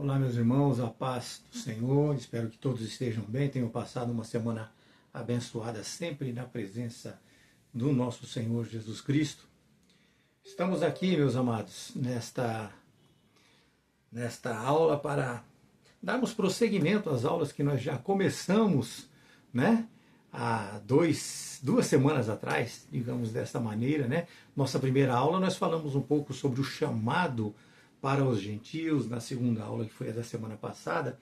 Olá, meus irmãos, a paz do Senhor. Espero que todos estejam bem, tenham passado uma semana abençoada, sempre na presença do nosso Senhor Jesus Cristo. Estamos aqui, meus amados, nesta aula para darmos prosseguimento às aulas que nós já começamos, né? Há duas semanas atrás, digamos desta maneira, né? Nossa primeira aula nós falamos um pouco sobre o chamado para os gentios. Na segunda aula, que foi a da semana passada,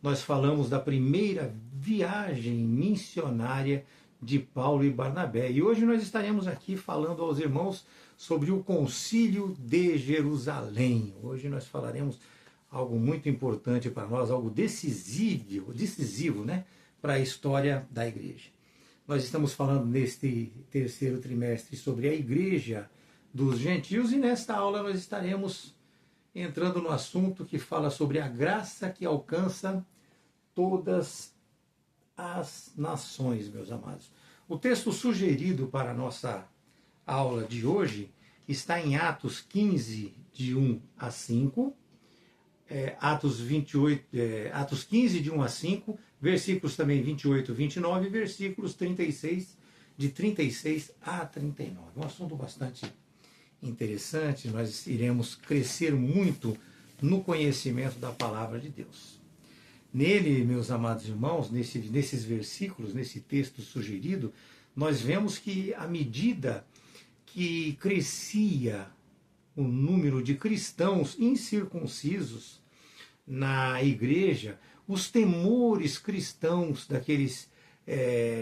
nós falamos da primeira viagem missionária de Paulo e Barnabé. E hoje nós estaremos aqui falando aos irmãos sobre o Concílio de Jerusalém. Hoje nós falaremos algo muito importante para nós, algo decisivo, né, para a história da igreja. Nós estamos falando neste terceiro trimestre sobre a igreja dos gentios e nesta aula nós estaremos entrando no assunto que fala sobre a graça que alcança todas as nações, meus amados. O texto sugerido para a nossa aula de hoje está em Atos 15, de 1 a 5, Atos 15, de 1 a 5, versículos também 28 e 29, versículos 36, de 36 a 39. Um assunto bastante interessante, nós iremos crescer muito no conhecimento da palavra de Deus. Nele, meus amados irmãos, nesses versículos, nesse texto sugerido, nós vemos que à medida que crescia o número de cristãos incircuncisos na igreja, os temores cristãos daqueles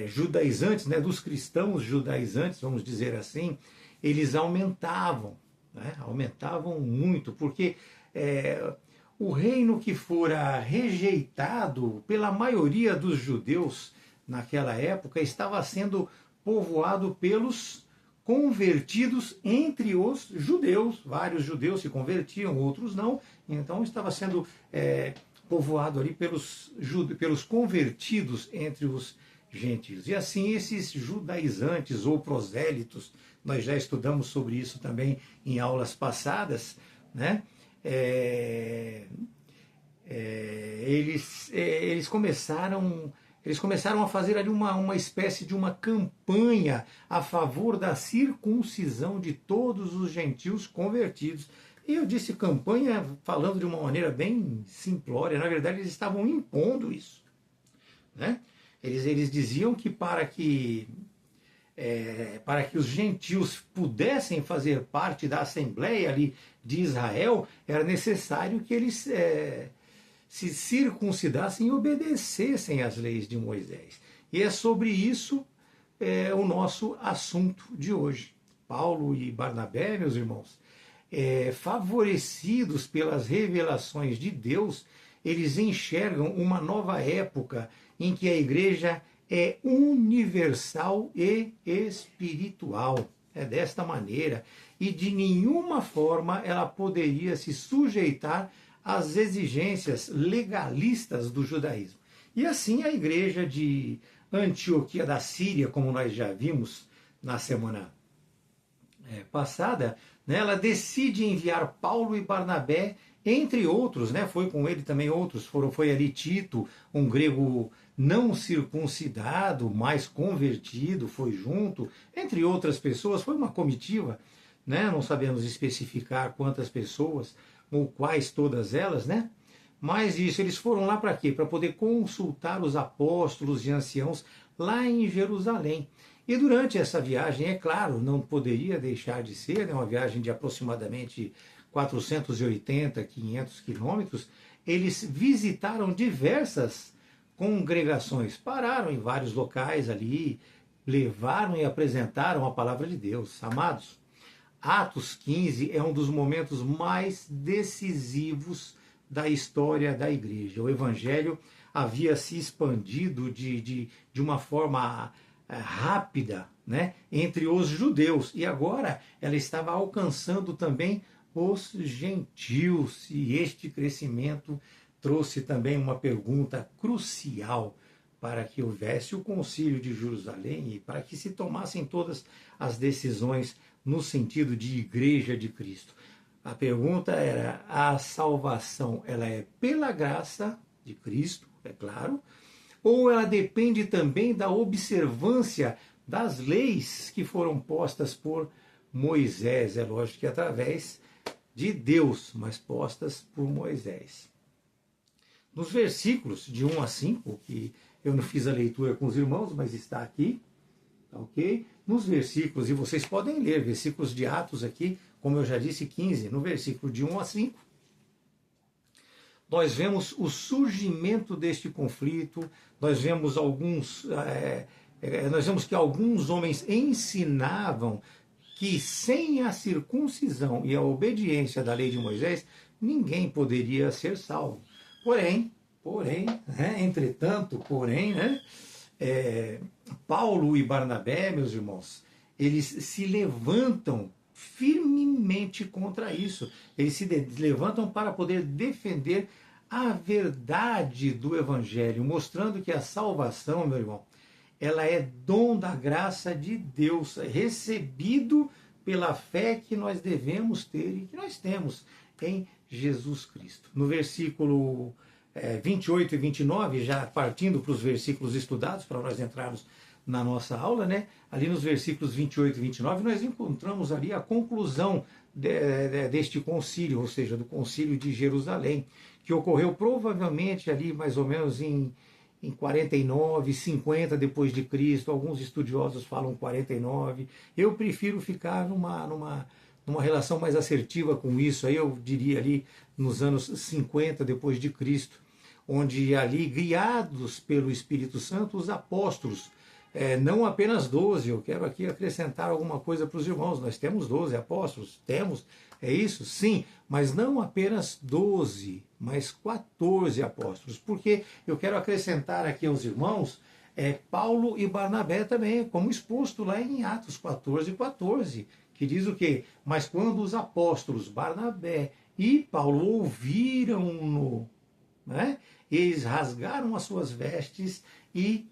judaizantes, né, dos cristãos judaizantes, vamos dizer assim, eles aumentavam, né, aumentavam muito, porque o reino que fora rejeitado pela maioria dos judeus naquela época estava sendo povoado pelos convertidos entre os judeus. Vários judeus se convertiam, outros não. Então estava sendo povoado ali pelos convertidos entre os gentios. E assim esses judaizantes ou prosélitos, nós já estudamos sobre isso também em aulas passadas, né? Eles começaram a fazer ali uma espécie de uma campanha a favor da circuncisão de todos os gentios convertidos. E eu disse campanha falando de uma maneira bem simplória. Na verdade, eles estavam impondo isso, né? Eles diziam que para que os gentios pudessem fazer parte da Assembleia ali de Israel, era necessário que eles se circuncidassem e obedecessem às leis de Moisés. E é sobre isso o nosso assunto de hoje. Paulo e Barnabé, meus irmãos, favorecidos pelas revelações de Deus, eles enxergam uma nova época em que a igreja é universal e espiritual. É desta maneira. E de nenhuma forma ela poderia se sujeitar às exigências legalistas do judaísmo. E assim a igreja de Antioquia da Síria, como nós já vimos na semana passada, né, ela decide enviar Paulo e Barnabé, entre outros, né, foi com ele também outros, foi ali Tito, um grego não circuncidado, mas convertido, foi junto, entre outras pessoas, foi uma comitiva, né, não sabemos especificar quantas pessoas, ou quais todas elas, né, mas isso, eles foram lá para quê? Para poder consultar os apóstolos e anciãos lá em Jerusalém. E durante essa viagem, é claro, não poderia deixar de ser, né, uma viagem de aproximadamente 480, 500 quilômetros, eles visitaram diversas congregações, pararam em vários locais ali, levaram e apresentaram a palavra de Deus. Amados, Atos 15 é um dos momentos mais decisivos da história da igreja. O evangelho havia se expandido de uma forma rápida, né, entre os judeus, e agora ela estava alcançando também os gentios, e este crescimento trouxe também uma pergunta crucial para que houvesse o Concílio de Jerusalém e para que se tomassem todas as decisões no sentido de Igreja de Cristo. A pergunta era: a salvação ela é pela graça de Cristo, é claro, ou ela depende também da observância das leis que foram postas por Moisés? É lógico que através de Deus, mas postas por Moisés. Nos versículos de 1 a 5, que eu não fiz a leitura com os irmãos, mas está aqui, ok? Nos versículos, e vocês podem ler, versículos de Atos aqui, como eu já disse, 15, no versículo de 1 a 5, nós vemos o surgimento deste conflito, nós vemos que alguns homens ensinavam que sem a circuncisão e a obediência da lei de Moisés, ninguém poderia ser salvo. Porém, entretanto, Paulo e Barnabé, meus irmãos, eles se levantam firmemente contra isso. Eles se levantam para poder defender a verdade do Evangelho, mostrando que a salvação, meu irmão, ela é dom da graça de Deus, recebido pela fé que nós devemos ter e que nós temos em Jesus Cristo. No versículo 28 e 29, já partindo para os versículos estudados, para nós entrarmos na nossa aula, né? Ali nos versículos 28 e 29, nós encontramos ali a conclusão deste concílio, ou seja, do concílio de Jerusalém, que ocorreu provavelmente ali mais ou menos em 49, 50 depois de Cristo. Alguns estudiosos falam 49. Eu prefiro ficar numa relação mais assertiva com isso. Aí eu diria ali nos anos 50 depois de Cristo, onde ali, guiados pelo Espírito Santo, os apóstolos, não apenas 12, eu quero aqui acrescentar alguma coisa para os irmãos, nós temos 12 apóstolos, temos, é isso? Sim, mas não apenas 12, mas 14 apóstolos, porque eu quero acrescentar aqui aos irmãos Paulo e Barnabé também, como exposto lá em Atos 14, que diz o quê? Mas quando os apóstolos Barnabé e Paulo ouviram-no, né, eles rasgaram as suas vestes e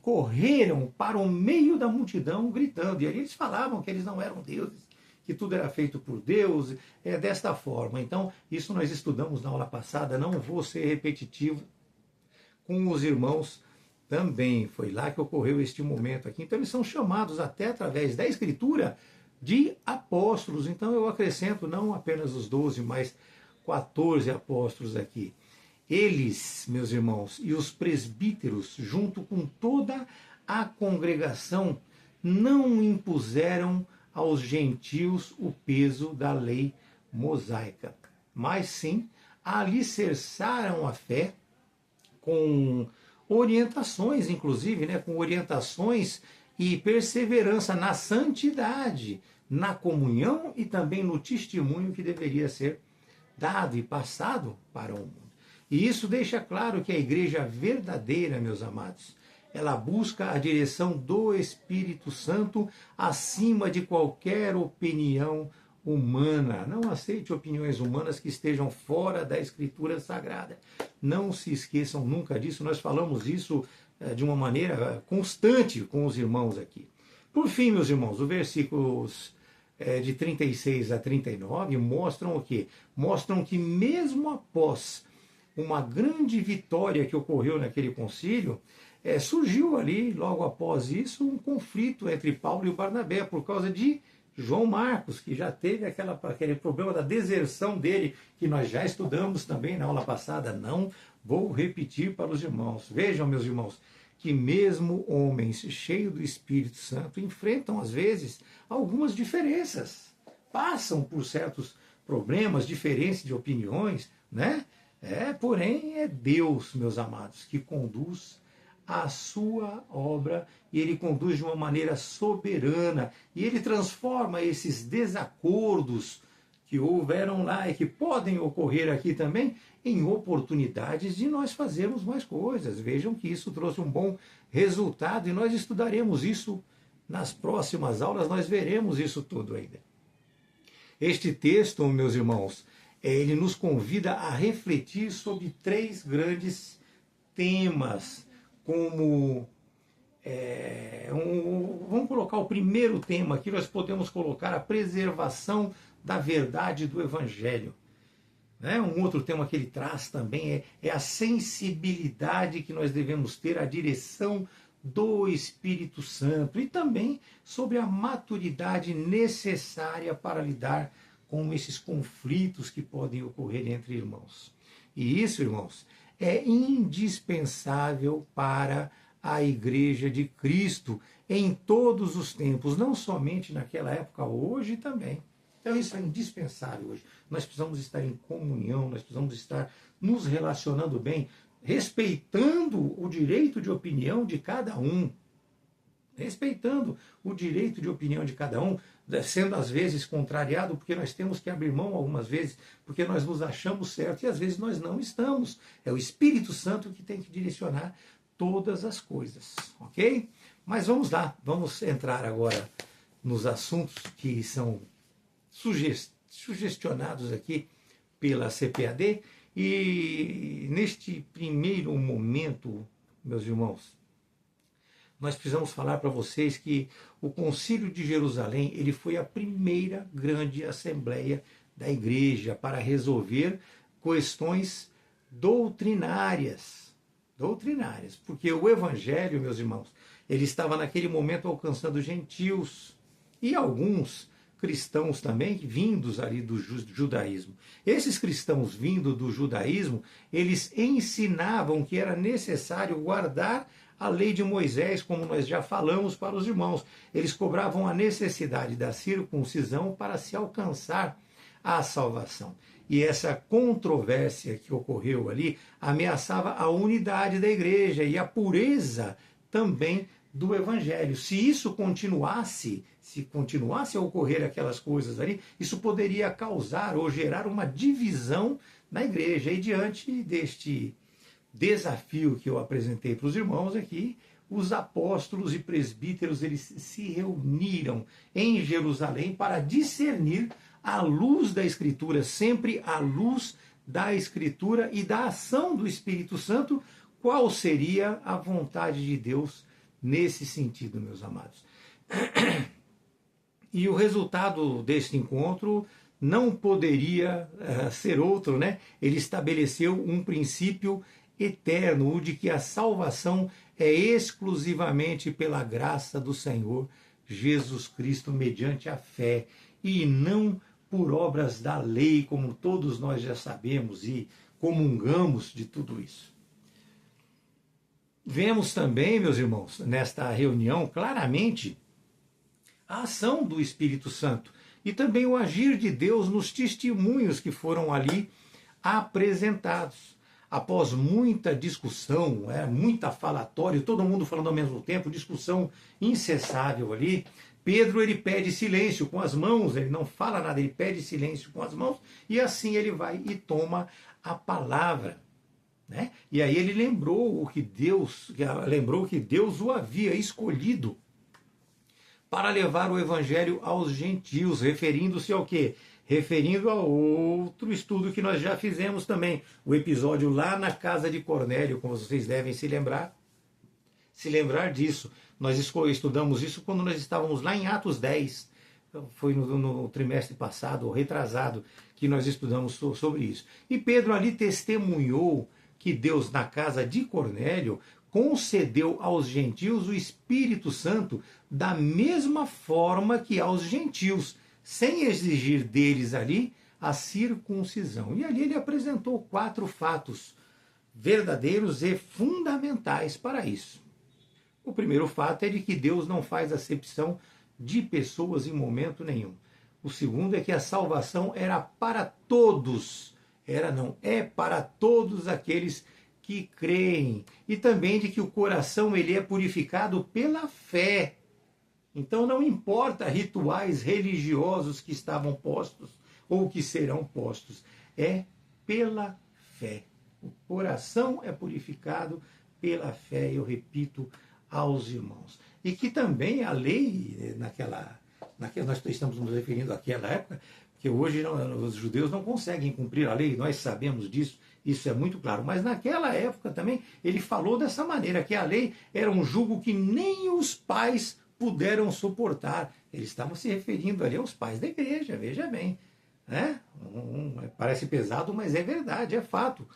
correram para o meio da multidão gritando. E aí eles falavam que eles não eram deuses, que tudo era feito por Deus, desta forma. Então, isso nós estudamos na aula passada, não vou ser repetitivo com os irmãos também. Foi lá que ocorreu este momento aqui. Então, eles são chamados até através da Escritura de apóstolos. Então, eu acrescento não apenas os 12, mas 14 apóstolos aqui. Eles, meus irmãos, e os presbíteros, junto com toda a congregação, não impuseram aos gentios o peso da lei mosaica, mas sim alicerçaram a fé com orientações, inclusive, né, com orientações e perseverança na santidade, na comunhão e também no testemunho que deveria ser dado e passado para o mundo. E isso deixa claro que a igreja verdadeira, meus amados, ela busca a direção do Espírito Santo acima de qualquer opinião humana. Não aceite opiniões humanas que estejam fora da Escritura Sagrada. Não se esqueçam nunca disso. Nós falamos isso de uma maneira constante com os irmãos aqui. Por fim, meus irmãos, os versículos de 36 a 39 mostram o quê? Mostram que mesmo após uma grande vitória que ocorreu naquele concílio, surgiu ali, logo após isso, um conflito entre Paulo e Barnabé, por causa de João Marcos, que já teve aquele problema da deserção dele, que nós já estudamos também na aula passada. Não vou repetir para os irmãos. Vejam, meus irmãos, que mesmo homens cheios do Espírito Santo enfrentam, às vezes, algumas diferenças. Passam por certos problemas, diferenças de opiniões, né? Porém, é Deus, meus amados, que conduz a sua obra, e ele conduz de uma maneira soberana, e ele transforma esses desacordos que houveram lá e que podem ocorrer aqui também em oportunidades de nós fazermos mais coisas. Vejam que isso trouxe um bom resultado, e nós estudaremos isso nas próximas aulas, nós veremos isso tudo ainda. Este texto, meus irmãos, ele nos convida a refletir sobre 3 grandes temas, como Vamos colocar o primeiro tema aqui, nós podemos colocar a preservação da verdade do Evangelho. Né? Um outro tema que ele traz também é a sensibilidade que nós devemos ter à direção do Espírito Santo e também sobre a maturidade necessária para lidar com esses conflitos que podem ocorrer entre irmãos. E isso, irmãos, é indispensável para a Igreja de Cristo em todos os tempos, não somente naquela época, hoje também. Então isso é indispensável hoje. Nós precisamos estar em comunhão, nós precisamos estar nos relacionando bem, respeitando o direito de opinião de cada um. Respeitando o direito de opinião de cada um, sendo às vezes contrariado, porque nós temos que abrir mão algumas vezes, porque nós nos achamos certos e às vezes nós não estamos. É o Espírito Santo que tem que direcionar todas as coisas, ok? Mas vamos lá, vamos entrar agora nos assuntos que são sugestionados aqui pela CPAD e neste primeiro momento, meus irmãos, nós precisamos falar para vocês que o Concílio de Jerusalém ele foi a primeira grande assembleia da igreja para resolver questões doutrinárias, porque o Evangelho, meus irmãos, ele estava naquele momento alcançando gentios e alguns cristãos também vindos ali do judaísmo. Esses cristãos vindos do judaísmo, eles ensinavam que era necessário guardar a lei de Moisés, como nós já falamos para os irmãos. Eles cobravam a necessidade da circuncisão para se alcançar a salvação. E essa controvérsia que ocorreu ali ameaçava a unidade da igreja e a pureza também do evangelho. Se isso continuasse, a ocorrer aquelas coisas ali, isso poderia causar ou gerar uma divisão na igreja. E diante deste desafio que eu apresentei para os irmãos aqui, os apóstolos e presbíteros eles se reuniram em Jerusalém para discernir à luz da Escritura, sempre à luz da Escritura e da ação do Espírito Santo, qual seria a vontade de Deus nesse sentido, meus amados. E o resultado deste encontro não poderia ser outro, né? Ele estabeleceu um princípio eterno, o de que a salvação é exclusivamente pela graça do Senhor Jesus Cristo, mediante a fé, e não por obras da lei, como todos nós já sabemos e comungamos de tudo isso. Vemos também, meus irmãos, nesta reunião, claramente, a ação do Espírito Santo e também o agir de Deus nos testemunhos que foram ali apresentados. Após muita discussão, muita falatório, todo mundo falando ao mesmo tempo, discussão incessável ali, Pedro ele pede silêncio com as mãos, ele não fala nada, ele pede silêncio com as mãos e assim ele vai e toma a palavra. Né? E aí ele lembrou que Deus o havia escolhido para levar o evangelho aos gentios, referindo-se ao quê? Referindo a outro estudo que nós já fizemos também, o episódio lá na casa de Cornélio, como vocês devem se lembrar disso. Nós estudamos isso quando nós estávamos lá em Atos 10, foi no trimestre passado, ou retrasado, que nós estudamos sobre isso. E Pedro ali testemunhou que Deus, na casa de Cornélio, concedeu aos gentios o Espírito Santo da mesma forma que aos gentios, sem exigir deles ali a circuncisão. E ali ele apresentou 4 fatos verdadeiros e fundamentais para isso. O primeiro fato é de que Deus não faz acepção de pessoas em momento nenhum. O segundo é que a salvação era para todos. É para todos aqueles que creem. E também de que o coração ele é purificado pela fé. Então não importa rituais religiosos que estavam postos ou que serão postos. É pela fé. O coração é purificado pela fé, eu repito aos irmãos. E que também a lei, nós estamos nos referindo àquela época, que hoje os judeus não conseguem cumprir a lei, nós sabemos disso, Isso é muito claro. Mas naquela época também ele falou dessa maneira, que a lei era um jugo que nem os pais puderam suportar. Eles estavam se referindo ali aos pais da igreja, veja bem. Né? Parece pesado, mas é verdade, é fato.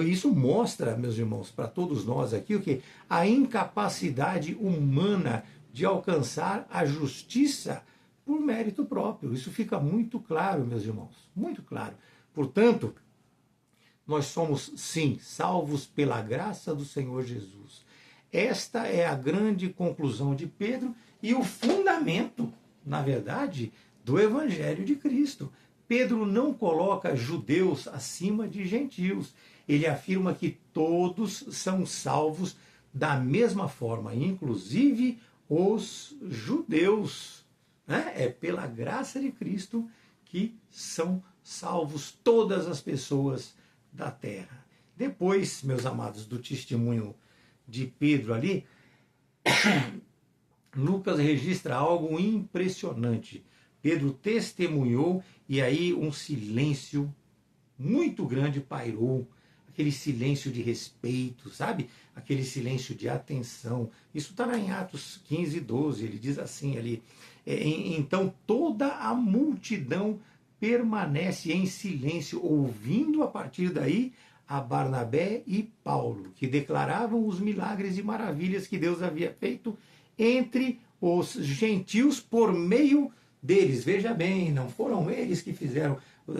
Isso mostra, meus irmãos, para todos nós aqui, o que? A incapacidade humana de alcançar a justiça por mérito próprio. Isso fica muito claro, meus irmãos, muito claro. Portanto, nós somos, sim, salvos pela graça do Senhor Jesus. Esta é a grande conclusão de Pedro e o fundamento, na verdade, do Evangelho de Cristo. Pedro não coloca judeus acima de gentios. Ele afirma que todos são salvos da mesma forma, inclusive os judeus. Né? É pela graça de Cristo que são salvos todas as pessoas da terra. Depois, meus amados, do testemunho de Pedro ali, Lucas registra algo impressionante. Pedro testemunhou e aí um silêncio muito grande pairou. Aquele silêncio de respeito, sabe? Aquele silêncio de atenção. Isso está lá em Atos 15, 12. Ele diz assim ali. Então toda a multidão permanece em silêncio, ouvindo a partir daí a Barnabé e Paulo, que declaravam os milagres e maravilhas que Deus havia feito entre os gentios por meio deles. Veja bem, não foram eles que fizeram,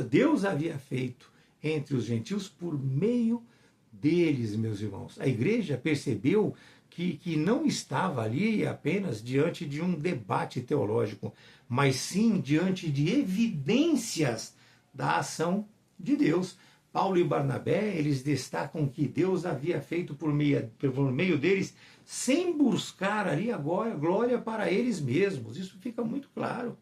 Deus havia feito entre os gentios por meio deles, meus irmãos. A igreja percebeu que não estava ali apenas diante de um debate teológico, mas sim diante de evidências da ação de Deus. Paulo e Barnabé, eles destacam que Deus havia feito por meio deles, sem buscar ali a glória para eles mesmos. Isso fica muito claro.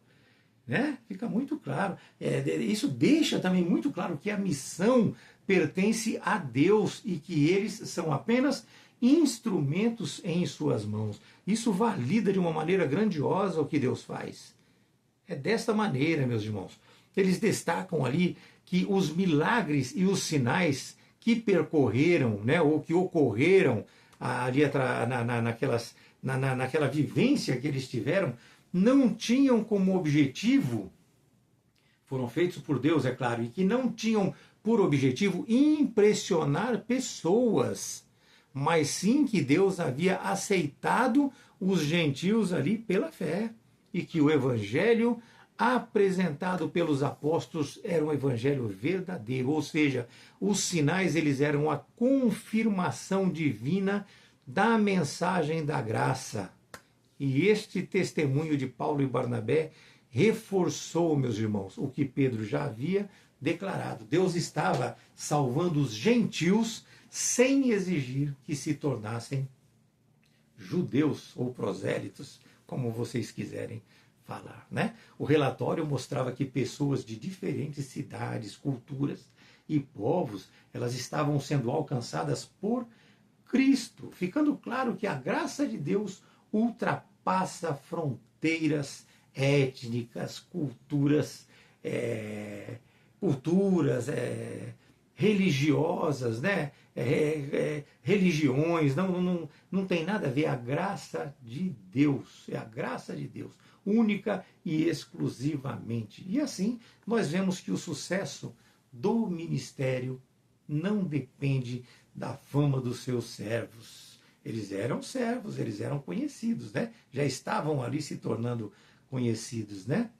Né? Fica muito claro. Isso deixa também muito claro que a missão pertence a Deus e que eles são apenas instrumentos em suas mãos. Isso valida de uma maneira grandiosa o que Deus faz. É desta maneira, meus irmãos. Eles destacam ali que os milagres e os sinais que percorreram, né, ou que ocorreram ali naquela vivência que eles tiveram, não tinham como objetivo, foram feitos por Deus, é claro, e que não tinham por objetivo impressionar pessoas, mas sim que Deus havia aceitado os gentios ali pela fé, e que o evangelho apresentado pelos apóstolos era um evangelho verdadeiro, ou seja, os sinais eles eram a confirmação divina da mensagem da graça. E este testemunho de Paulo e Barnabé reforçou, meus irmãos, o que Pedro já havia declarado. Deus estava salvando os gentios sem exigir que se tornassem judeus ou prosélitos, como vocês quiserem falar, né? O relatório mostrava que pessoas de diferentes cidades, culturas e povos, elas estavam sendo alcançadas por Cristo, ficando claro que a graça de Deus ultrapassa fronteiras étnicas, culturas, religiosas, né? Religiões, não tem nada a ver. A graça de Deus, é a graça de Deus, única e exclusivamente. E assim, nós vemos que o sucesso do ministério não depende da fama dos seus servos. Eles eram servos, eles eram conhecidos, né? Já estavam ali se tornando conhecidos, né?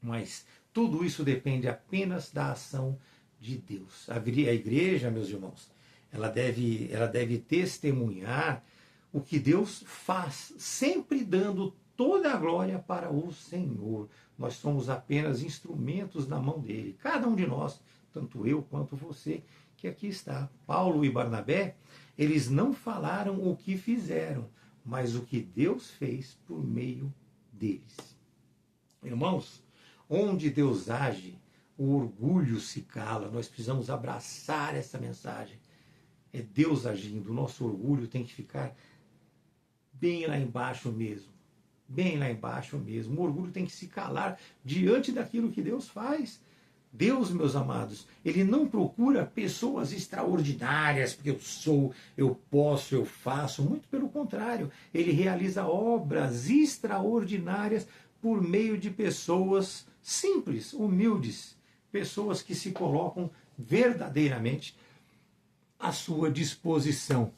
Mas tudo isso depende apenas da ação de Deus. A igreja, meus irmãos, ela deve testemunhar o que Deus faz, sempre dando toda a glória para o Senhor. Nós somos apenas instrumentos na mão dele. Cada um de nós, tanto eu quanto você, que aqui está. Paulo e Barnabé, eles não falaram o que fizeram, mas o que Deus fez por meio deles. Irmãos, onde Deus age, o orgulho se cala. Nós precisamos abraçar essa mensagem. É Deus agindo. O nosso orgulho tem que ficar bem lá embaixo mesmo. Bem lá embaixo mesmo. O orgulho tem que se calar diante daquilo que Deus faz. Deus, meus amados, ele não procura pessoas extraordinárias, porque eu sou, eu posso, eu faço. Muito pelo contrário, ele realiza obras extraordinárias por meio de pessoas simples, humildes, pessoas que se colocam verdadeiramente à sua disposição.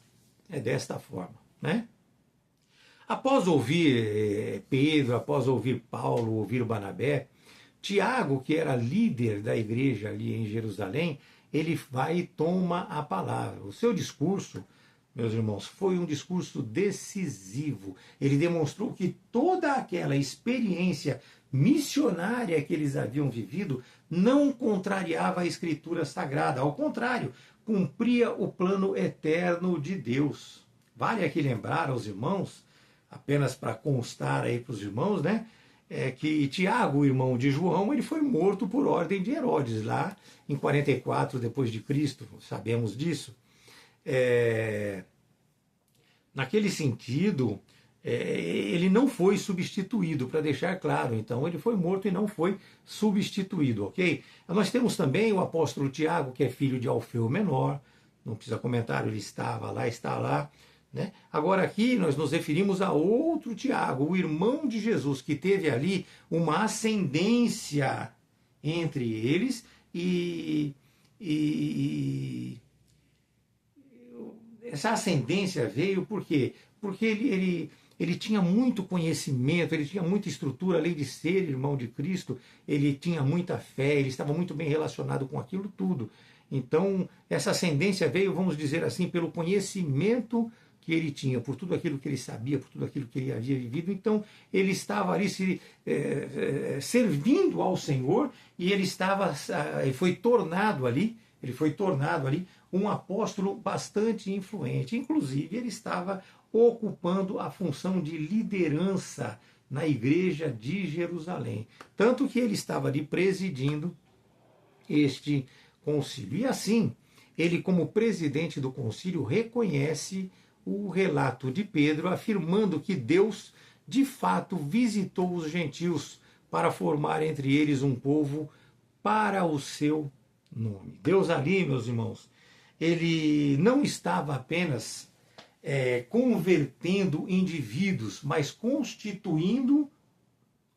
É desta forma, né? Após ouvir Pedro, após ouvir Paulo, ouvir Barnabé, Tiago, que era líder da igreja ali em Jerusalém, ele vai e toma a palavra. O seu discurso, meus irmãos, foi um discurso decisivo. Ele demonstrou que toda aquela experiência missionária que eles haviam vivido não contrariava a Escritura Sagrada. Ao contrário, cumpria o plano eterno de Deus. Vale aqui lembrar aos irmãos, apenas para constar aí para os irmãos, né? Que Tiago, o irmão de João, ele foi morto por ordem de Herodes, lá em 44 depois de Cristo, sabemos disso. Naquele sentido, ele não foi substituído, para deixar claro. Então, ele foi morto e não foi substituído, ok? Nós temos também o apóstolo Tiago, que é filho de Alfeu Menor, não precisa comentário, ele estava lá, está lá. Né? Agora aqui nós nos referimos a outro Tiago, o irmão de Jesus, que teve ali uma ascendência entre eles e essa ascendência veio por quê? Porque ele tinha muito conhecimento, ele tinha muita estrutura, além de ser irmão de Cristo, ele tinha muita fé, ele estava muito bem relacionado com aquilo tudo. Então, essa ascendência veio, vamos dizer assim, pelo conhecimento que ele tinha, por tudo aquilo que ele sabia, por tudo aquilo que ele havia vivido. Então, ele estava ali servindo ao Senhor e ele foi tornado ali um apóstolo bastante influente. Inclusive, ele estava ocupando a função de liderança na igreja de Jerusalém. Tanto que ele estava ali presidindo este concílio. E assim, ele, como presidente do concílio, reconhece o relato de Pedro, afirmando que Deus, de fato, visitou os gentios para formar entre eles um povo para o seu nome. Deus ali, meus irmãos, ele não estava apenas convertendo indivíduos, mas constituindo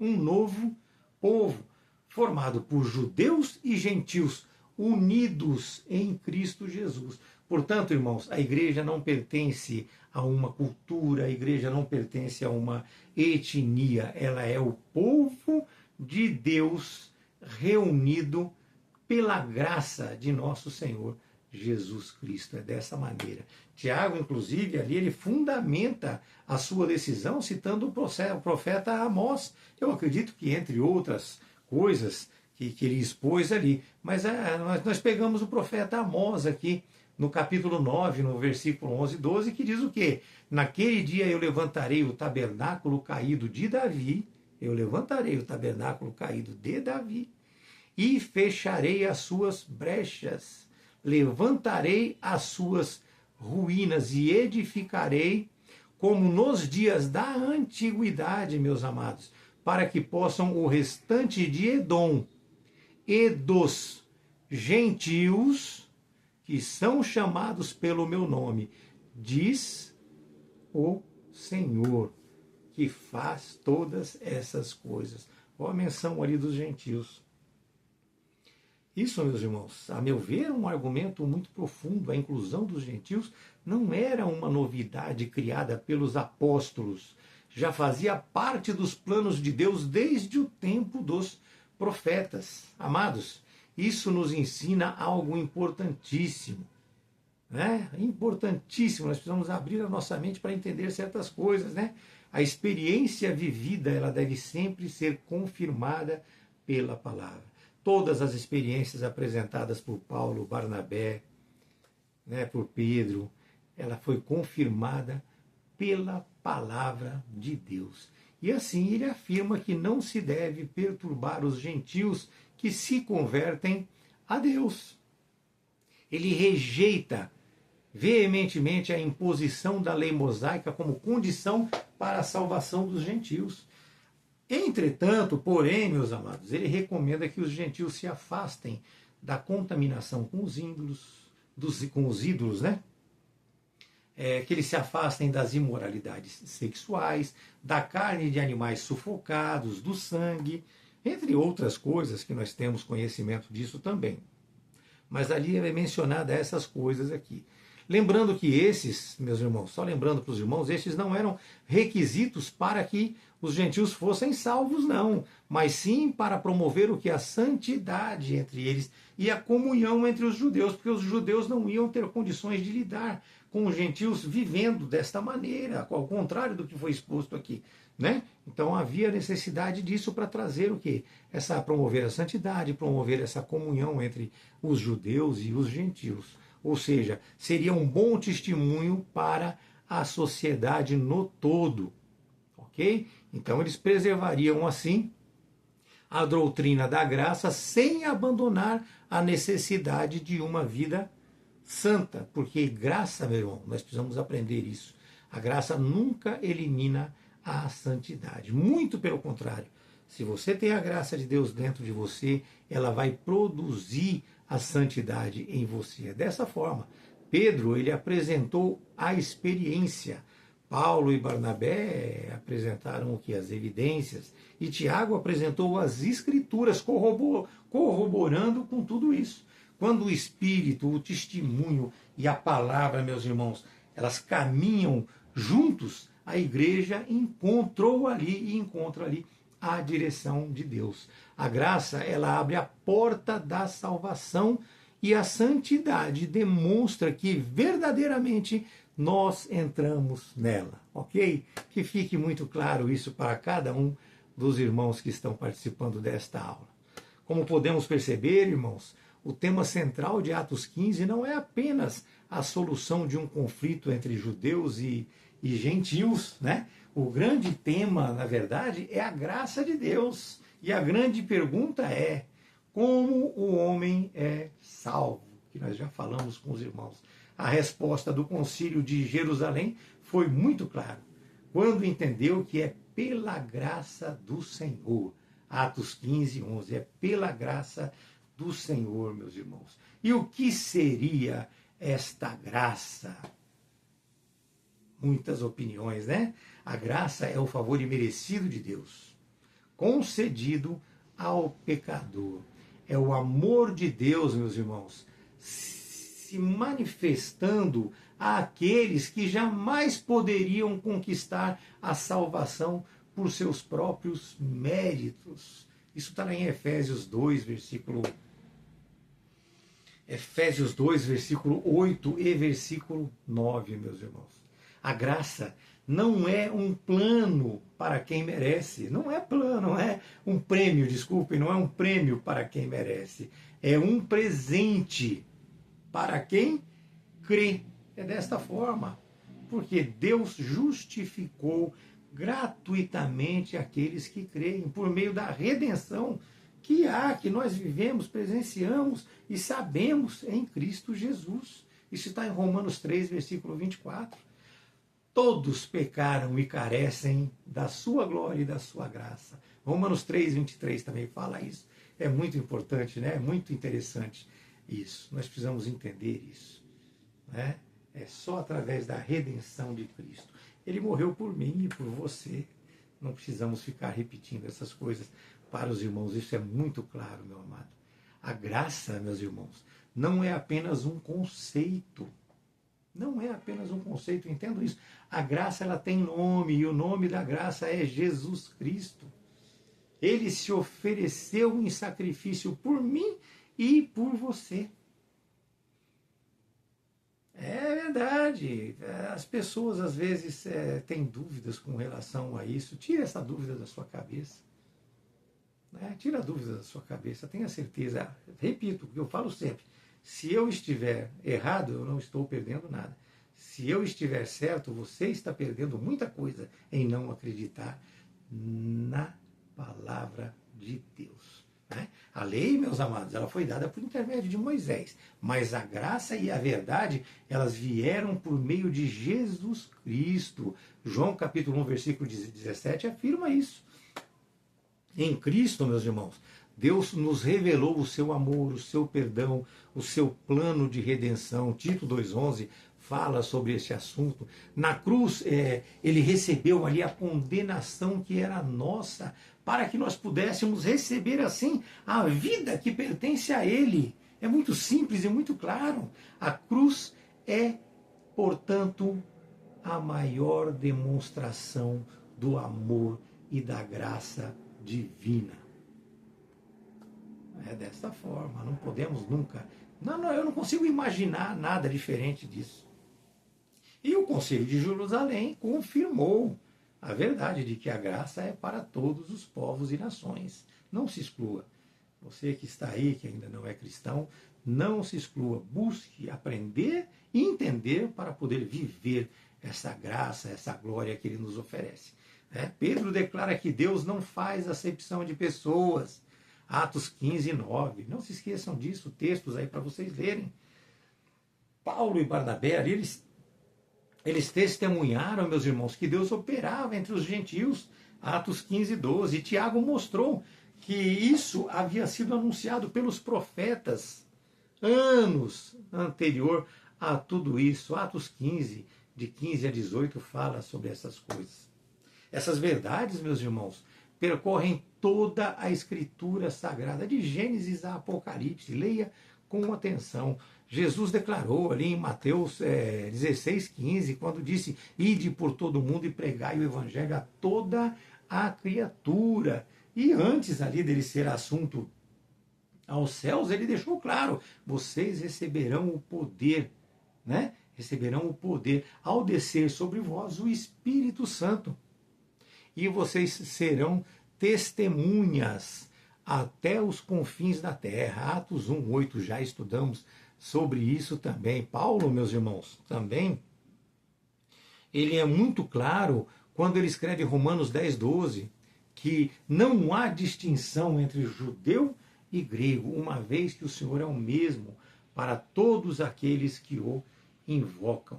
um novo povo, formado por judeus e gentios, unidos em Cristo Jesus. Portanto, irmãos, a igreja não pertence a uma cultura, a igreja não pertence a uma etnia, ela é o povo de Deus reunido pela graça de nosso Senhor Jesus Cristo. É dessa maneira. Tiago, inclusive, ali ele fundamenta a sua decisão citando o profeta Amós. Eu acredito que, entre outras coisas que ele expôs ali, mas nós pegamos o profeta Amós aqui, no capítulo 9, no versículo 11 e 12, que diz o quê? Naquele dia eu levantarei o tabernáculo caído de Davi, e fecharei as suas brechas, levantarei as suas ruínas e edificarei como nos dias da antiguidade, meus amados, para que possam o restante de Edom e dos gentios que são chamados pelo meu nome, diz o Senhor, que faz todas essas coisas. Olha a menção ali dos gentios. Isso, meus irmãos, a meu ver, é um argumento muito profundo. A inclusão dos gentios não era uma novidade criada pelos apóstolos. Já fazia parte dos planos de Deus desde o tempo dos profetas. Amados, isso nos ensina algo importantíssimo. Né? Importantíssimo. Nós precisamos abrir a nossa mente para entender certas coisas. Né? A experiência vivida, ela deve sempre ser confirmada pela palavra. Todas as experiências apresentadas por Paulo, Barnabé, né, por Pedro, ela foi confirmada pela palavra de Deus. E assim ele afirma que não se deve perturbar os gentios que se convertem a Deus. Ele rejeita veementemente a imposição da lei mosaica como condição para a salvação dos gentios. Entretanto, porém, meus amados, ele recomenda que os gentios se afastem da contaminação com os ídolos, com os ídolos, né? Que eles se afastem das imoralidades sexuais, da carne de animais sufocados, do sangue, entre outras coisas que nós temos conhecimento disso também. Mas ali é mencionada essas coisas aqui. Lembrando que esses, meus irmãos, só lembrando para os irmãos, esses não eram requisitos para que os gentios fossem salvos, não, mas sim para promover o que? A santidade entre eles e a comunhão entre os judeus, porque os judeus não iam ter condições de lidar com os gentios vivendo desta maneira, ao contrário do que foi exposto aqui, né? Então havia necessidade disso para trazer o quê? Promover a santidade, promover essa comunhão entre os judeus e os gentios. Ou seja, seria um bom testemunho para a sociedade no todo. Ok? Então eles preservariam assim a doutrina da graça sem abandonar a necessidade de uma vida santa. Porque graça, meu irmão, nós precisamos aprender isso. A graça nunca elimina a santidade. Muito pelo contrário. Se você tem a graça de Deus dentro de você, ela vai produzir a santidade em você. É dessa forma. Pedro, ele apresentou a experiência. Paulo e Barnabé apresentaram o que? As evidências. E Tiago apresentou as escrituras, corroborando com tudo isso. Quando o Espírito, o testemunho e a palavra, meus irmãos, elas caminham juntos, a igreja encontra ali a direção de Deus. A graça, ela abre a porta da salvação e a santidade demonstra que verdadeiramente nós entramos nela, ok? Que fique muito claro isso para cada um dos irmãos que estão participando desta aula. Como podemos perceber, irmãos, o tema central de Atos 15 não é apenas a solução de um conflito entre judeus e gentios, né? O grande tema, na verdade, é a graça de Deus. E a grande pergunta é: como o homem é salvo? Que nós já falamos com os irmãos. A resposta do Concílio de Jerusalém foi muito clara, quando entendeu que é pela graça do Senhor. Atos 15, 11. É pela graça do Senhor, meus irmãos. E o que seria esta graça? Muitas opiniões, né? A graça é o favor imerecido de Deus, concedido ao pecador. É o amor de Deus, meus irmãos, se manifestando àqueles que jamais poderiam conquistar a salvação por seus próprios méritos. Isso está em Efésios 2, versículo 8 e versículo 9, meus irmãos. A graça não é um plano para quem merece. Não é plano, não é um prêmio, desculpem, não é um prêmio para quem merece. É um presente para quem crê. É desta forma. Porque Deus justificou gratuitamente aqueles que creem por meio da redenção que nós vivemos, presenciamos e sabemos em Cristo Jesus. Isso está em Romanos 3, versículo 24. Todos pecaram e carecem da sua glória e da sua graça. Romanos 3, 23 também fala isso. É muito importante, né? É muito interessante isso. Nós precisamos entender isso, né? É só através da redenção de Cristo. Ele morreu por mim e por você. Não precisamos ficar repetindo essas coisas para os irmãos. Isso é muito claro, meu amado. A graça, meus irmãos, não é apenas um conceito. Não é apenas um conceito, entendo isso. A graça, ela tem nome, e o nome da graça é Jesus Cristo. Ele se ofereceu em sacrifício por mim e por você. É verdade. As pessoas, às vezes, têm dúvidas com relação a isso. Tira essa dúvida da sua cabeça. Tira a dúvida da sua cabeça. Tenha certeza. Repito, o que eu falo sempre. Se eu estiver errado, eu não estou perdendo nada. Se eu estiver certo, você está perdendo muita coisa em não acreditar na palavra de Deus. A lei, meus amados, ela foi dada por intermédio de Moisés, mas a graça e a verdade, elas vieram por meio de Jesus Cristo. João capítulo 1, versículo 17 afirma isso. Em Cristo, meus irmãos, Deus nos revelou o seu amor, o seu perdão, o seu plano de redenção. Tito 2,11 fala sobre esse assunto. Na cruz, ele recebeu ali a condenação que era nossa, para que nós pudéssemos receber assim a vida que pertence a ele. É muito simples e muito claro. A cruz é, portanto, a maior demonstração do amor e da graça divina. É desta forma, não podemos nunca. Não, eu não consigo imaginar nada diferente disso. E o Concílio de Jerusalém confirmou a verdade de que a graça é para todos os povos e nações. Não se exclua. Você que está aí, que ainda não é cristão, não se exclua. Busque aprender e entender para poder viver essa graça, essa glória que ele nos oferece. Pedro declara que Deus não faz acepção de pessoas. Atos 15:9. Não se esqueçam disso, textos aí para vocês lerem. Paulo e Barnabé, eles testemunharam, meus irmãos, que Deus operava entre os gentios. Atos 15:12. E Tiago mostrou que isso havia sido anunciado pelos profetas anos anterior a tudo isso. Atos 15, de 15 a 18, fala sobre essas coisas. Essas verdades, meus irmãos, percorrem toda a Escritura Sagrada, de Gênesis a Apocalipse. Leia com atenção. Jesus declarou ali em Mateus 16:15, quando disse: ide por todo mundo e pregai o Evangelho a toda a criatura. E antes ali dele ser assunto aos céus, ele deixou claro: vocês receberão o poder, receberão o poder ao descer sobre vós o Espírito Santo. E vocês serão testemunhas até os confins da terra. Atos 1:8, já estudamos sobre isso também. Paulo, meus irmãos, também, ele é muito claro quando ele escreve Romanos 10:12, que não há distinção entre judeu e grego, uma vez que o Senhor é o mesmo para todos aqueles que o invocam.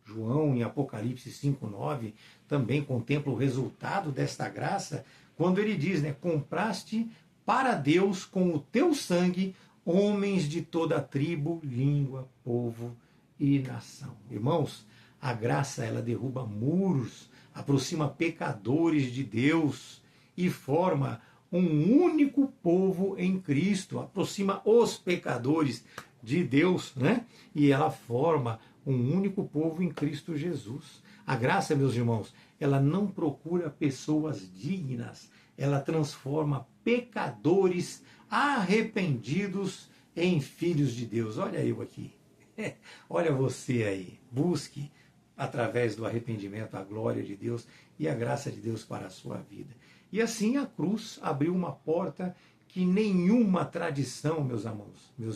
João, em Apocalipse 5:9, também contempla o resultado desta graça, quando ele diz, compraste para Deus com o teu sangue homens de toda tribo, língua, povo e nação. Irmãos, a graça, ela derruba muros, aproxima pecadores de Deus e forma um único povo em Cristo, aproxima os pecadores de Deus, E ela forma um único povo em Cristo Jesus. A graça, meus irmãos, ela não procura pessoas dignas, ela transforma pecadores arrependidos em filhos de Deus. Olha eu aqui, olha você aí. Busque, através do arrependimento, a glória de Deus e a graça de Deus para a sua vida. E assim a cruz abriu uma porta que nenhuma tradição, meus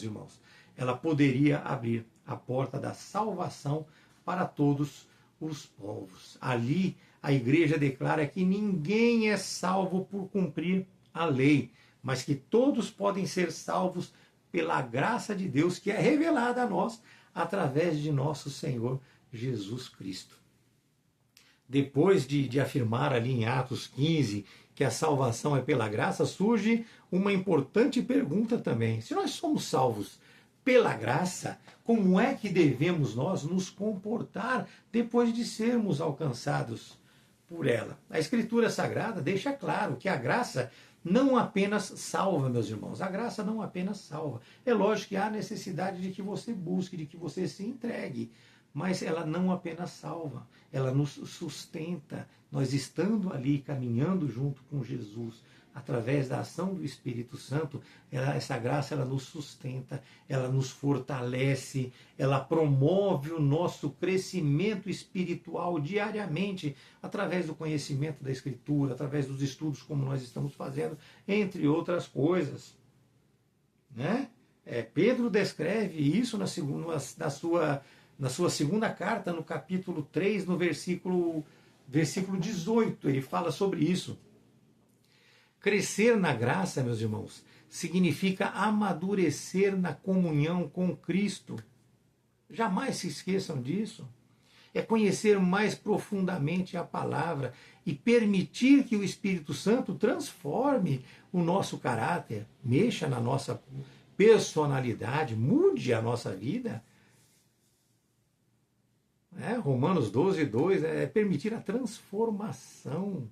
irmãos, ela poderia abrir, a porta da salvação para todos os povos. Ali a igreja declara que ninguém é salvo por cumprir a lei, mas que todos podem ser salvos pela graça de Deus que é revelada a nós através de nosso Senhor Jesus Cristo. Depois de afirmar ali em Atos 15 que a salvação é pela graça, surge uma importante pergunta também. Se nós somos salvos pela graça, como é que devemos nós nos comportar depois de sermos alcançados por ela? A Escritura Sagrada deixa claro que a graça não apenas salva, meus irmãos. A graça não apenas salva. É lógico que há necessidade de que você busque, de que você se entregue. Mas ela não apenas salva, ela nos sustenta. Nós estando ali, caminhando junto com Jesus, através da ação do Espírito Santo, essa graça ela nos sustenta, ela nos fortalece, ela promove o nosso crescimento espiritual diariamente, através do conhecimento da Escritura, através dos estudos como nós estamos fazendo, entre outras coisas. Pedro descreve isso na sua segunda carta, no capítulo 3, no versículo 18, ele fala sobre isso. Crescer na graça, meus irmãos, significa amadurecer na comunhão com Cristo. Jamais se esqueçam disso. é conhecer mais profundamente a palavra e permitir que o Espírito Santo transforme o nosso caráter, mexa na nossa personalidade, mude a nossa vida. Romanos 12:2 é permitir a transformação.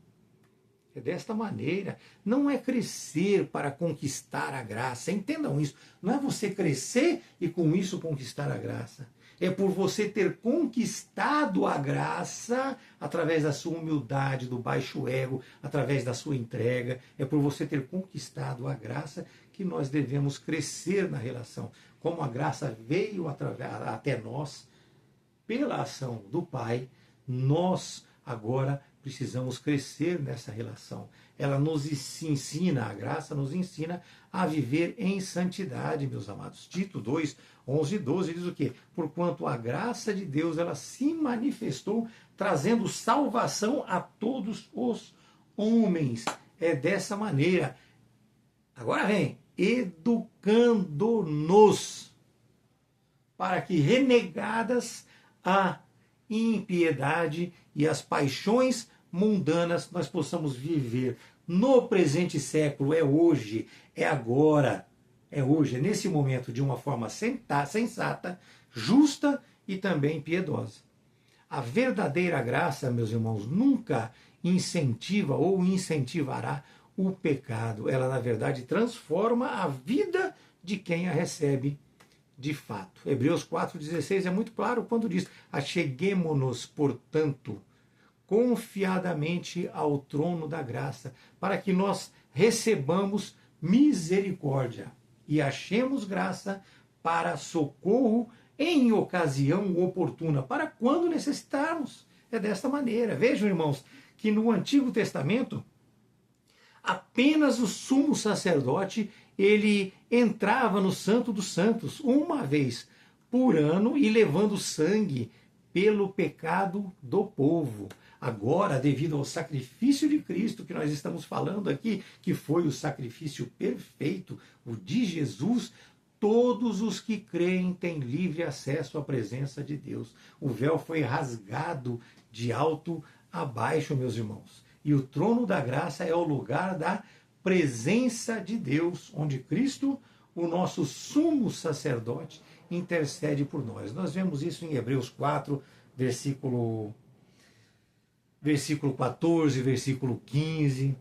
É desta maneira. Não é crescer para conquistar a graça. Entendam isso. Não é você crescer e com isso conquistar a graça. É por você ter conquistado a graça através da sua humildade, do baixo ego, através da sua entrega. É por você ter conquistado a graça que nós devemos crescer na relação. Como a graça veio até nós, pela ação do Pai, nós agora precisamos crescer nessa relação. Ela nos ensina, a graça nos ensina a viver em santidade, meus amados. Tito 2:11-12 diz o quê? Porquanto a graça de Deus, ela se manifestou, trazendo salvação a todos os homens. É dessa maneira. Agora vem, educando-nos para que, renegadas a impiedade e as paixões mundanas, nós possamos viver no presente século, é hoje, é agora, é hoje, é nesse momento, de uma forma sensata, justa e também piedosa. A verdadeira graça, meus irmãos, nunca incentiva ou incentivará o pecado. Ela, na verdade, transforma a vida de quem a recebe de fato. Hebreus 4,16 é muito claro quando diz: acheguemo-nos, portanto, confiadamente ao trono da graça, para que nós recebamos misericórdia e achemos graça para socorro em ocasião oportuna, para quando necessitarmos. É desta maneira. Vejam, irmãos, que no Antigo Testamento, apenas o sumo sacerdote, ele entrava no Santo dos Santos uma vez por ano e levando sangue pelo pecado do povo. Agora, devido ao sacrifício de Cristo que nós estamos falando aqui, que foi o sacrifício perfeito, o de Jesus, todos os que creem têm livre acesso à presença de Deus. O véu foi rasgado de alto a baixo, meus irmãos. E o trono da graça é o lugar da presença de Deus, onde Cristo, o nosso sumo sacerdote, intercede por nós. Nós vemos isso em Hebreus 4, versículo 14, versículo 15.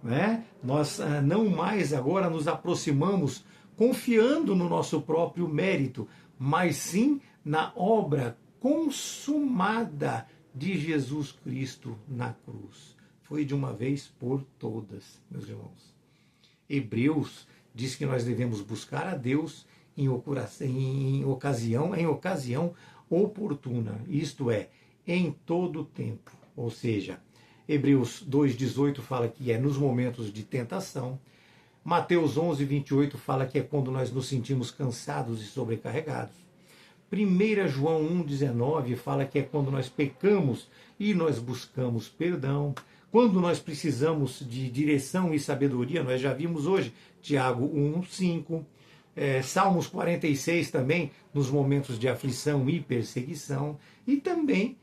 Né? Nós não mais agora nos aproximamos confiando no nosso próprio mérito, mas sim na obra consumada de Jesus Cristo na cruz. Foi de uma vez por todas, meus irmãos. Hebreus diz que nós devemos buscar a Deus em ocasião oportuna, isto é, em todo o tempo. Ou seja, Hebreus 2,18 fala que é nos momentos de tentação. Mateus 11:28 fala que é quando nós nos sentimos cansados e sobrecarregados. 1 João 1,19 fala que é quando nós pecamos e nós buscamos perdão. Quando nós precisamos de direção e sabedoria, nós já vimos hoje, Tiago 1:5. Salmos 46 também, nos momentos de aflição e perseguição. E também,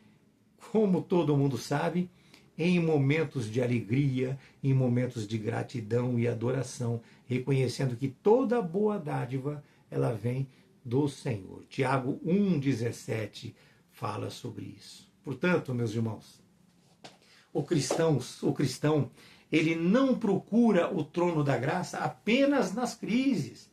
como todo mundo sabe, em momentos de alegria, em momentos de gratidão e adoração, reconhecendo que toda boa dádiva, ela vem do Senhor. Tiago 1,17 fala sobre isso. Portanto, meus irmãos, o cristão, ele não procura o trono da graça apenas nas crises,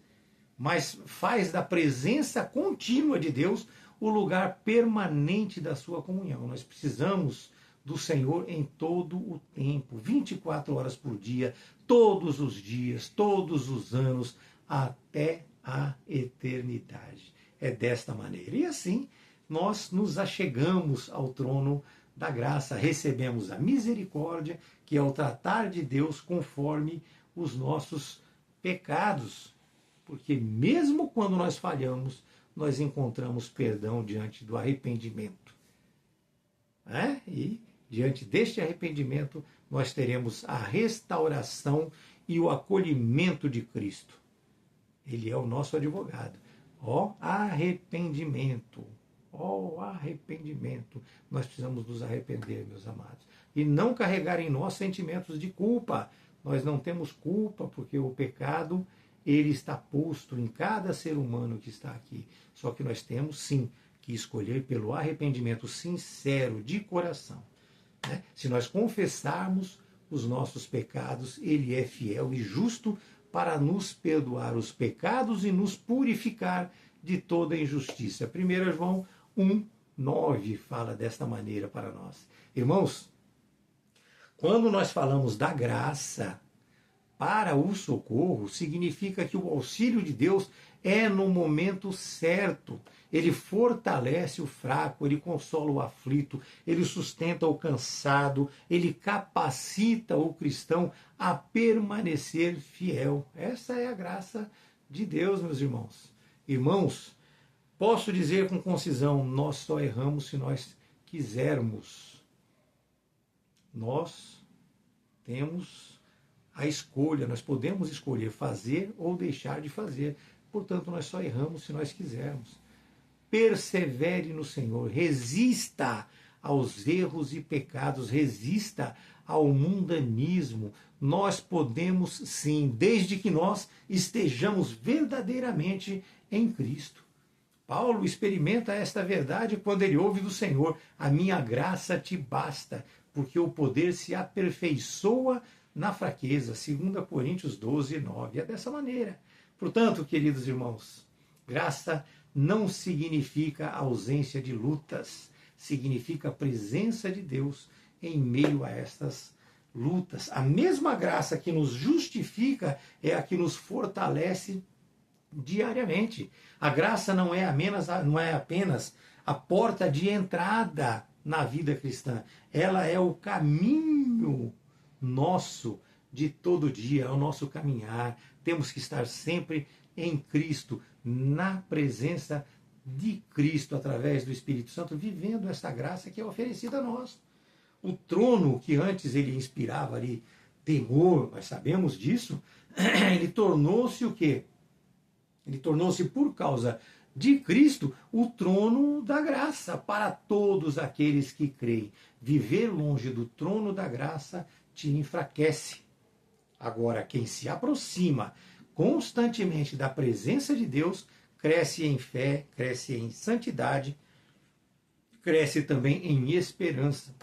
mas faz da presença contínua de Deus o lugar permanente da sua comunhão. Nós precisamos do Senhor em todo o tempo, 24 horas por dia, todos os dias, todos os anos, até a eternidade. É desta maneira. E assim, nós nos achegamos ao trono da graça, recebemos a misericórdia, que é o tratar de Deus conforme os nossos pecados. Porque mesmo quando nós falhamos, nós encontramos perdão diante do arrependimento. E diante deste arrependimento, nós teremos a restauração e o acolhimento de Cristo. Ele é o nosso advogado. Arrependimento. Ó, arrependimento. Nós precisamos nos arrepender, meus amados. E não carregar em nós sentimentos de culpa. Nós não temos culpa, porque o pecado, ele está posto em cada ser humano que está aqui. Só que nós temos, sim, que escolher pelo arrependimento sincero, de coração. Né? Se nós confessarmos os nossos pecados, ele é fiel e justo para nos perdoar os pecados e nos purificar de toda injustiça. 1 João 1:9 fala desta maneira para nós. Irmãos, quando nós falamos da graça para o socorro, significa que o auxílio de Deus é no momento certo. Ele fortalece o fraco, ele consola o aflito, ele sustenta o cansado, ele capacita o cristão a permanecer fiel. Essa é a graça de Deus, meus irmãos. Irmãos, posso dizer com concisão, nós só erramos se nós quisermos. Nós temos a escolha, nós podemos escolher fazer ou deixar de fazer. Portanto, nós só erramos se nós quisermos. Persevere no Senhor, resista aos erros e pecados, resista ao mundanismo. Nós podemos sim, desde que nós estejamos verdadeiramente em Cristo. Paulo experimenta esta verdade quando ele ouve do Senhor: a minha graça te basta, porque o poder se aperfeiçoa na fraqueza. 2 Coríntios 12:9. É dessa maneira. Portanto, queridos irmãos, graça não significa ausência de lutas, significa a presença de Deus em meio a estas lutas. A mesma graça que nos justifica é a que nos fortalece diariamente. A graça não é apenas a porta de entrada na vida cristã, ela é o caminho nosso de todo dia, é o nosso caminhar. Temos que estar sempre em Cristo, na presença de Cristo, através do Espírito Santo, vivendo essa graça que é oferecida a nós. O trono que antes ele inspirava ali temor, nós sabemos disso, ele tornou-se o quê? Ele tornou-se, por causa de Cristo, o trono da graça para todos aqueles que creem. Viver longe do trono da graça te enfraquece. Agora, quem se aproxima constantemente da presença de Deus, cresce em fé, cresce em santidade, cresce também em esperança.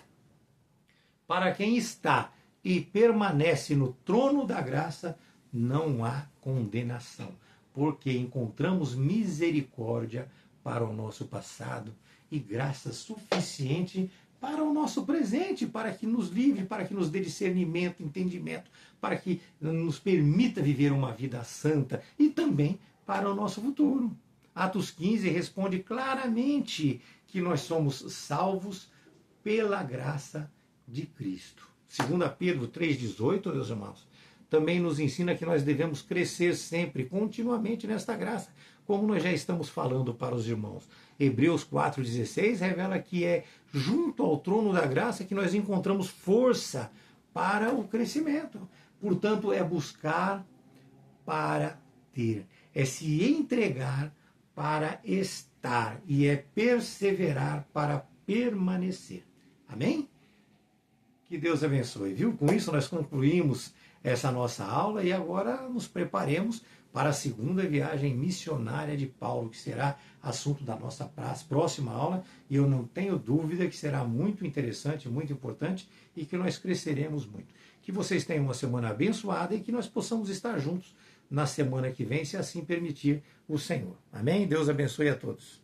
Para quem está e permanece no trono da graça, não há condenação, porque encontramos misericórdia para o nosso passado e graça suficiente para o nosso presente, para que nos livre, para que nos dê discernimento, entendimento, para que nos permita viver uma vida santa e também para o nosso futuro. Atos 15 responde claramente que nós somos salvos pela graça de Cristo. 2 Pedro 3,18, meus irmãos, também nos ensina que nós devemos crescer sempre, continuamente nesta graça, como nós já estamos falando para os irmãos. Hebreus 4,16 revela que é junto ao trono da graça que nós encontramos força para o crescimento. Portanto, é buscar para ter, é se entregar para estar e é perseverar para permanecer. Amém? Que Deus abençoe, viu? Com isso nós concluímos essa nossa aula e agora nos preparemos para a segunda viagem missionária de Paulo, que será assunto da nossa próxima aula, e eu não tenho dúvida que será muito interessante, muito importante e que nós cresceremos muito. Que vocês tenham uma semana abençoada e que nós possamos estar juntos na semana que vem, se assim permitir o Senhor. Amém? Deus abençoe a todos.